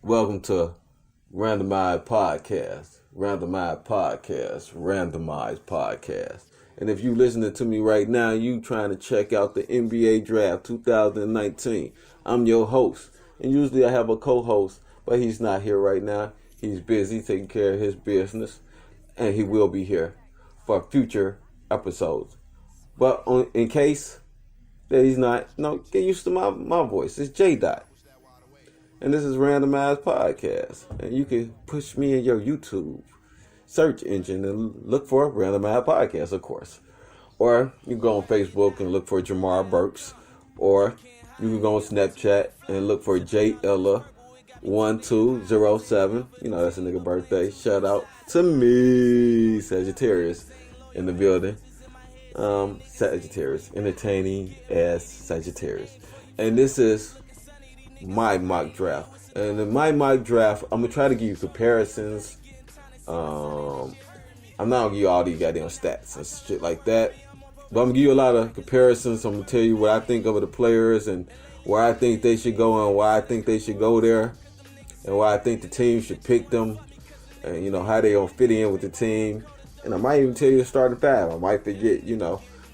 Welcome to Randomized Podcast. Randomized Podcast. Randomized Podcast. And if you listening to me right now, you trying to check out the NBA Draft 2019. I'm your host. And usually I have a co-host, but he's not here right now. He's busy taking care of his business. And he will be here for future episodes. But in case that he's not, get used to my voice. It's J Dot. And this is Randomized Podcast. And you can push me in your YouTube search engine and look for Randomized Podcast, of course. Or you can go on Facebook and look for Jamar Burks. Or you can go on Snapchat and look for JElla1207. You know, that's a nigga birthday. Shout out to me, Sagittarius in the building. Sagittarius, entertaining as Sagittarius. And this is my mock draft. And in my mock draft, I'm gonna try to give you comparisons. I'm not gonna give you all these goddamn stats and shit like that, but I'm gonna give you a lot of comparisons. I'm gonna tell you what I think of the players and where I think they should go and why I think they should go there, and why I think the team should pick them, and how they gonna fit in with the team. And I might even tell you the starting five. I might forget,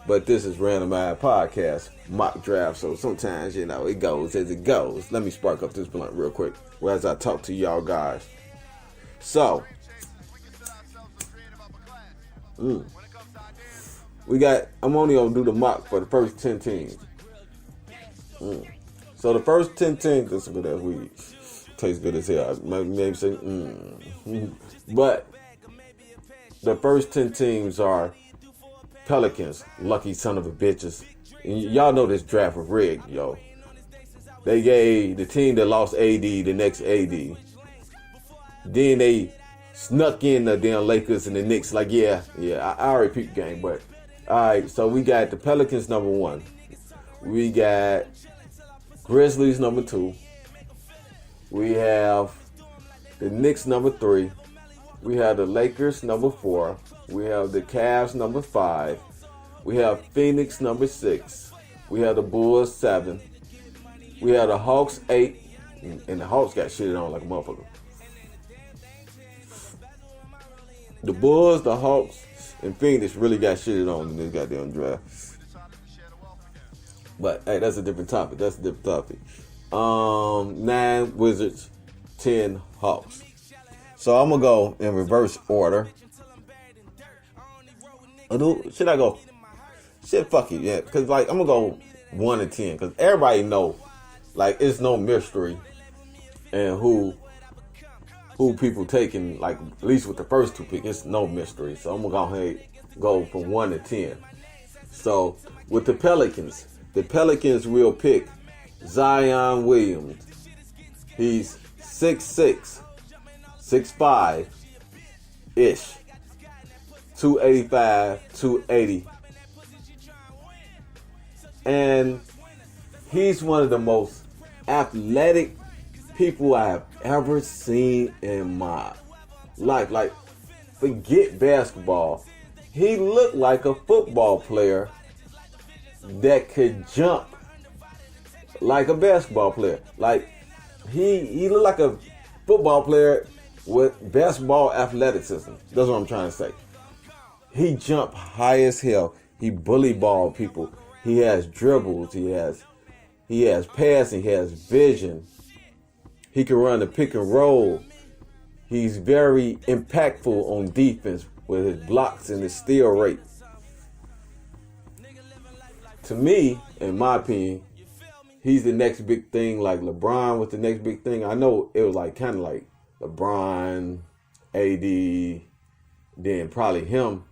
But this is Randomized Podcast, mock draft. So sometimes, it goes as it goes. Let me spark up this blunt real quick as I talk to y'all guys. So, I'm only going to do the mock for the first 10 teams. So the first 10 teams, this is good as weed. Tastes good as hell. Maybe say, But the first 10 teams are Pelicans, lucky son of a bitches. And y'all know this draft was rigged, yo. They gave the team that lost AD the next AD. Then they snuck in the damn Lakers and the Knicks. Like, I already peeped the game, but alright, so we got the Pelicans number 1. We got Grizzlies number 2. We have the Knicks number 3. We have the Lakers number 4. We have the Cavs number 5. We have Phoenix number 6. We have the Bulls 7. We have the Hawks 8. And the Hawks got shitted on like a motherfucker. The Bulls, the Hawks, and Phoenix really got shitted on in this goddamn draft. But hey, that's a different topic. 9 Wizards, 10 Hawks. So I'm gonna go in reverse order. Should I go? Shit, fuck it, yeah. Cause I'm gonna go 1 to 10. Cause everybody know, it's no mystery, and who people taking. At least with the first 2 picks, it's no mystery. So I'm gonna go from 1 to 10. So with the Pelicans will pick Zion Williams. He's 6'6". 6'5"-ish. 285, 280. And he's one of the most athletic people I have ever seen in my life. Forget basketball. He looked like a football player that could jump like a basketball player. He looked like a football player with basketball athleticism. That's what I'm trying to say. He jumped high as hell. He bully ball people. He has dribbles. He has passing. He has vision. He can run the pick and roll. He's very impactful on defense with his blocks and his steal rate. To me, in my opinion, he's the next big thing. Like LeBron was the next big thing. I know it was kind of like LeBron, AD, then probably him.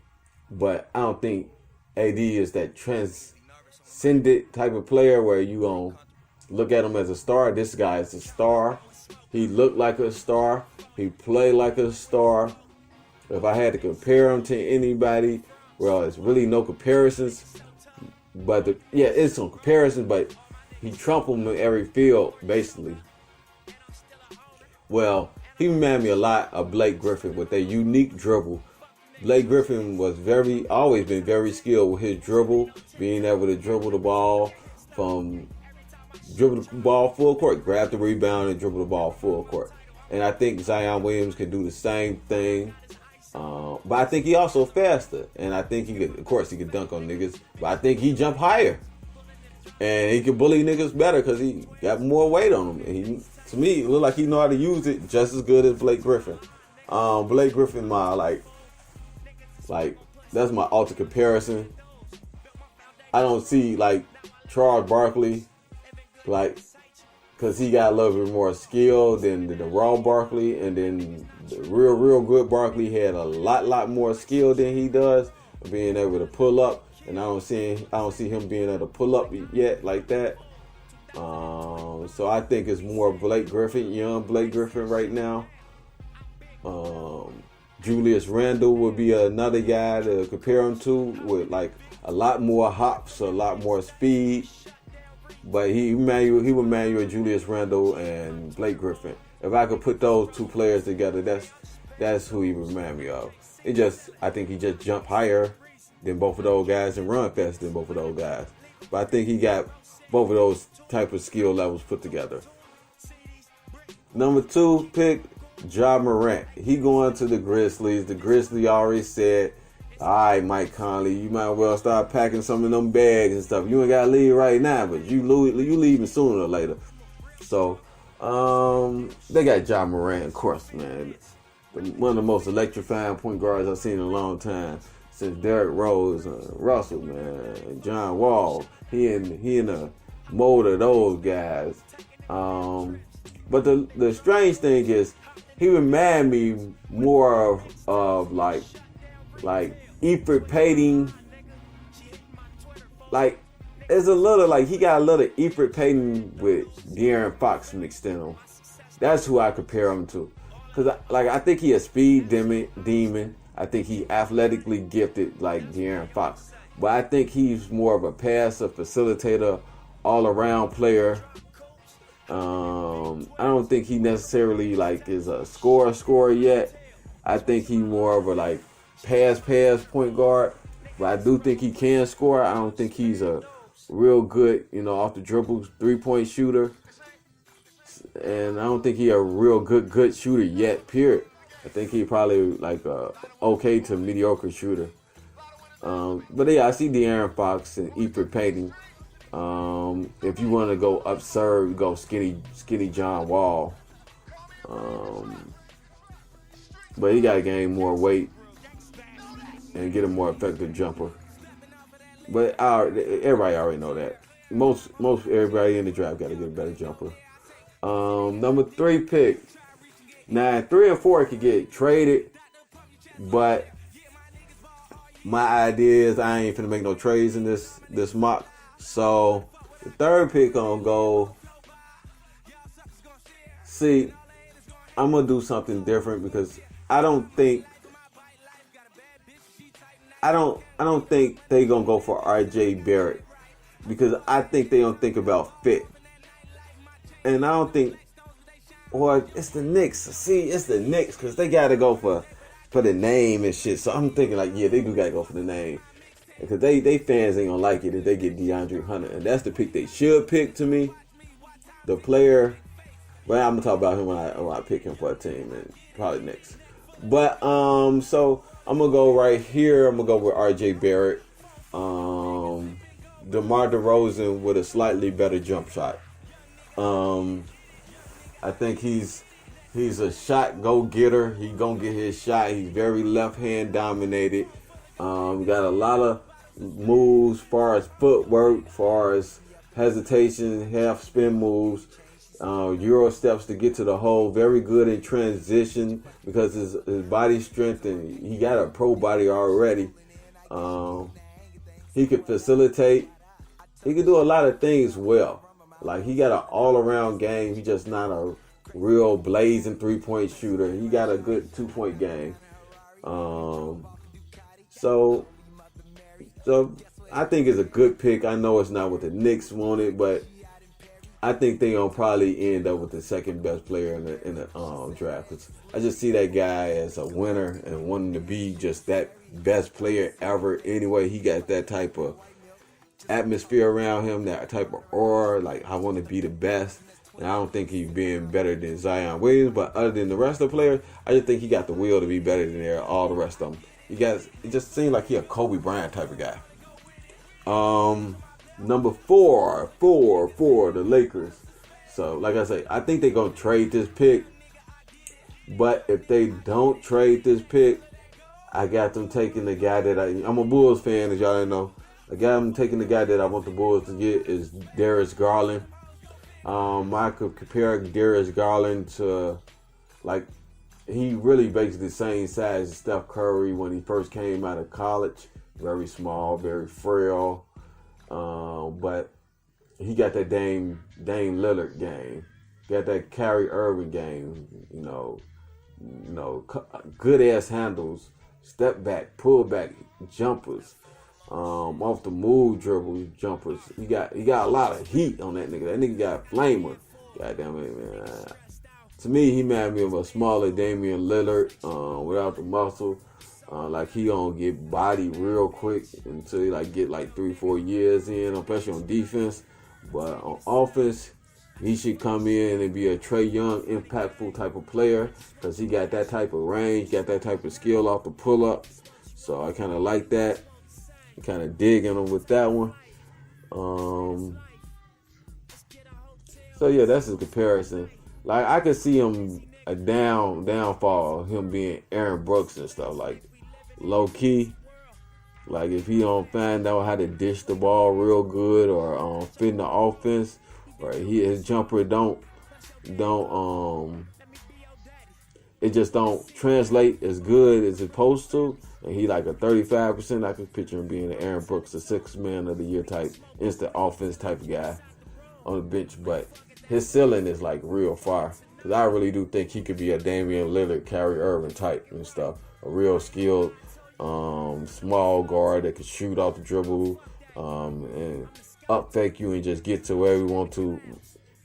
But I don't think AD is that transcendent type of player where you gonna look at him as a star. This guy is a star. He looked like a star. He played like a star. If I had to compare him to anybody, well, it's really no comparisons. But it's some comparisons, but he trumped him in every field, basically. Well, he reminded me a lot of Blake Griffin with that unique dribble. Blake Griffin was always been very skilled with his dribble, being able to dribble the ball full court, grab the rebound and dribble the ball full court. And I think Zion Williams can do the same thing. But I think he also faster. And I think he could, of course, he could dunk on niggas. But I think he jump higher. And he can bully niggas better because he got more weight on him. And he, to me, it look like he know how to use it just as good as Blake Griffin. Blake Griffin, like that's my ultimate comparison. I don't see like Charles Barkley, like, because he got a little bit more skill than the raw Barkley, and then the real good Barkley had a lot more skill than he does, being able to pull up. And I don't see him being able to pull up yet like that. So I think it's more Blake Griffin, young Blake Griffin right now. Julius Randle would be another guy to compare him to, with like a lot more hops, a lot more speed. But he would manual Julius Randle and Blake Griffin. If I could put those two players together, that's who he would remind me of. I think he just jumped higher than both of those guys and run faster than both of those guys. But I think he got both of those type of skill levels put together. Number 2 pick, Ja Morant. He going to the Grizzlies. The Grizzlies already said, all right, Mike Conley, you might well start packing some of them bags and stuff. You ain't got to leave right now, but you leaving sooner or later. So, they got Ja Morant, of course, man. One of the most electrifying point guards I've seen in a long time. Since Derrick Rose, Russell, man, and John Wall. He in the mold of those guys. But the strange thing is, he remind me more of like Eford Payton. Like, it's a little like he got a little Eford Payton with De'Aaron Fox mixed in him. That's who I compare him to. Cause I think he a speed demon. I think he athletically gifted like De'Aaron Fox. But I think he's more of a passer, facilitator, all-around player. I don't think he necessarily like is a scorer yet. I think he more of a like pass point guard. But I do think he can score. I don't think he's a real good, off the dribble 3-point shooter. And I don't think he a real good shooter yet, period. I think he probably like a okay to mediocre shooter. But yeah, I see De'Aaron Fox and Eford Payton. If you want to go absurd, go skinny John Wall. But he got to gain more weight and get a more effective jumper. But everybody already know that. Most everybody in the draft got to get a better jumper. Number 3 pick. Now, 3 and 4 could get traded, but my idea is I ain't finna make no trades in this mock. So the 3rd pick gonna go. See, I'm gonna do something different because I don't think they gonna go for RJ Barrett, because I think they don't think about fit, and I don't think. Or it's the Knicks. See, it's the Knicks because they got to go for the name and shit. So I'm thinking like, yeah, they do got to go for the name. Because they fans ain't going to like it if they get DeAndre Hunter. And that's the pick they should pick to me. The player. Well, I'm going to talk about him when I pick him for a team. And probably Knicks. But, so I'm going to go right here. I'm going to go with RJ Barrett. DeMar DeRozan with a slightly better jump shot. I think he's a shot go-getter. He gonna get his shot. He's very left-hand dominated. Got a lot of moves as far as footwork, as far as hesitation, half-spin moves, Euro steps to get to the hole. Very good in transition because his body strength, and he got a pro body already. He could facilitate. He could do a lot of things well. Like, he got an all-around game. He just not a real blazing 3-point shooter. He got a good 2-point game. So I think it's a good pick. I know it's not what the Knicks wanted, but I think they're going to probably end up with the second best player in the draft. 'Cause I just see that guy as a winner and wanting to be just that best player ever. Anyway, he got that type of atmosphere around him, that type of aura, like I want to be the best. And I don't think he's being better than Zion Williams, but other than the rest of the players, I just think he got the will to be better than all the rest of them. It just seems like he a Kobe Bryant type of guy. Number four, the Lakers. So, like I say, I think they're going to trade this pick. But if they don't trade this pick, I got them taking the guy that I'm a Bulls fan, as y'all didn't know. I got them taking the guy that I want the Bulls to get is Darius Garland. I could compare Darius Garland to, like, he really basically the same size as Steph Curry when he first came out of college. Very small, very frail. But he got that Dame Lillard game. Got that Kyrie Irving game. Good ass handles, step back, pull back jumpers, off the move dribble jumpers. He got a lot of heat on that nigga. That nigga got flamer. Goddamn it, man. To me, he reminded me of a smaller Damian Lillard, without the muscle. Like he gonna get bodied real quick until he get 3-4 years in, especially on defense. But on offense, he should come in and be a Trae Young impactful type of player because he got that type of range, got that type of skill off the pull-up. So I kind of like that. Kind of digging him with that one. So yeah, that's his comparison. Like I could see him a downfall, him being Aaron Brooks and stuff, like low key. Like if he don't find out how to dish the ball real good or fit in the offense, or his jumper don't it just don't translate as good as it's supposed to, and he like a 35%. I can picture him being an Aaron Brooks, a 6th man of the year type, instant offense type of guy on the bench. But his ceiling is like real far, because I really do think he could be a Damian Lillard, Kyrie Irving type and stuff, a real skilled small guard that could shoot off the dribble and up fake you and just get to where we want to.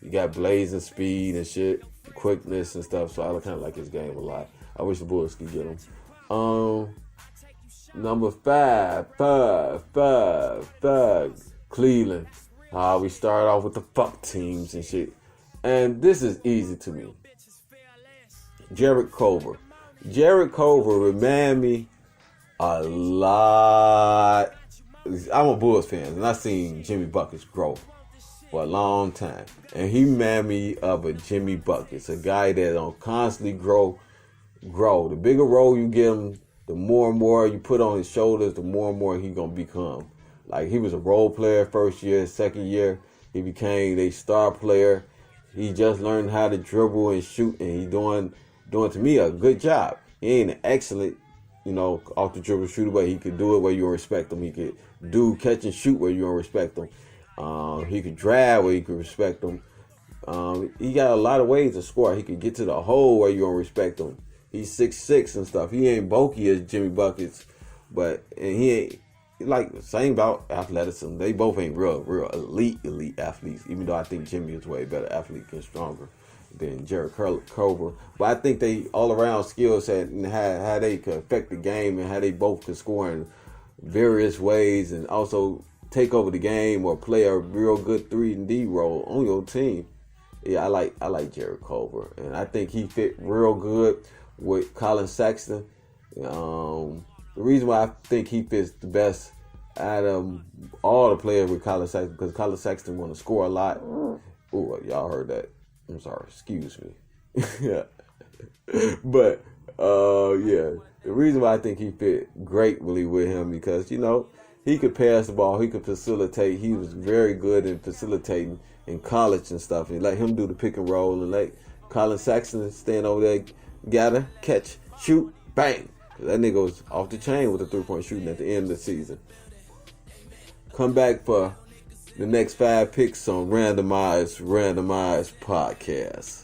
You got blazing speed and shit, quickness and stuff. So I kind of like his game a lot. I wish the Bulls could get him. Number five, Cleveland. We start off with the fuck teams and shit. And this is easy to me. Jarrett Culver. Jarrett Culver remind me a lot. I'm a Bulls fan, and I've seen Jimmy Buckets grow for a long time. And he remind me of a Jimmy Buckets, a guy that don't constantly grow. The bigger role you give him, the more and more you put on his shoulders, the more and more he gonna become. Like he was a role player first year, second year, he became a star player. He just learned how to dribble and shoot, and he doing to me a good job. He ain't an excellent, off the dribble shooter, but he could do it where you respect him. He could do catch and shoot where you don't respect him. He could drive where you can respect him. He got a lot of ways to score. He could get to the hole where you don't respect him. He's 6'6" and stuff. He ain't bulky as Jimmy Buckets, and he ain't like same about athleticism. They both ain't real elite athletes. Even though I think Jimmy is way better athlete and stronger than Jarrett Culver. But I think they all around skill set and how they could affect the game and how they both could score in various ways and also take over the game or play a real good 3-and-D role on your team. Yeah, I like Jarrett Culver, and I think he fit real good with Colin Sexton. The reason why I think he fits the best out of all the players with Colin Sexton, because Colin Sexton want to score a lot. Ooh, y'all heard that. I'm sorry, excuse me. Yeah. But, yeah, the reason why I think he fit greatly with him, because, he could pass the ball, he could facilitate. He was very good in facilitating in college and stuff. And let him do the pick and roll and let Colin Sexton stand over there, gather, catch, shoot, bang. That nigga was off the chain with the 3-point shooting at the end of the season. Come back for the next 5 picks on Randomized Podcast.